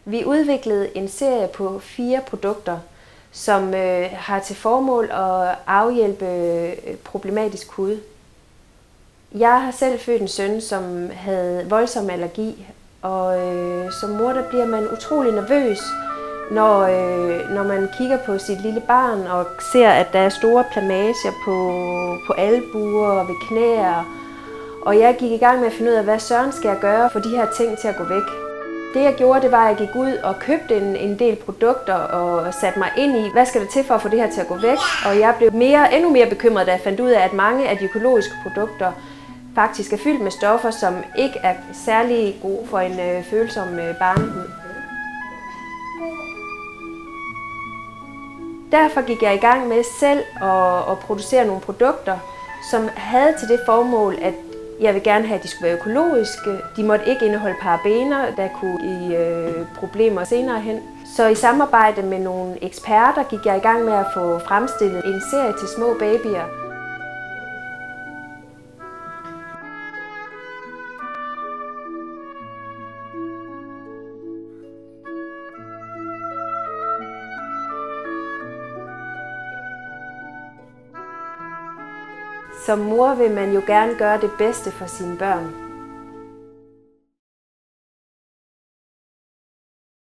Vi udviklede en serie på 4 produkter, som har til formål at afhjælpe problematisk hud. Jeg har selv født en søn, som havde voldsom allergi, og som mor der bliver man utrolig nervøs, når man kigger på sit lille barn og ser, at der er store plamager på albuer og ved knæer. Og jeg gik i gang med at finde ud af, hvad søren skal jeg gøre for de her ting til at gå væk. Det jeg gjorde, det var, at jeg gik ud og købte en del produkter og satte mig ind i, hvad skal der til for at få det her til at gå væk. Og jeg blev endnu mere bekymret, da jeg fandt ud af, at mange af de økologiske produkter faktisk er fyldt med stoffer, som ikke er særlig gode for en følsom barnehud. Derfor gik jeg i gang med selv at producere nogle produkter, som havde til det formål, at jeg vil gerne have, at de skulle være økologiske. De måtte ikke indeholde parabener, der kunne give problemer senere hen. Så i samarbejde med nogle eksperter gik jeg i gang med at få fremstillet en serie til små babyer. Som mor vil man jo gerne gøre det bedste for sine børn.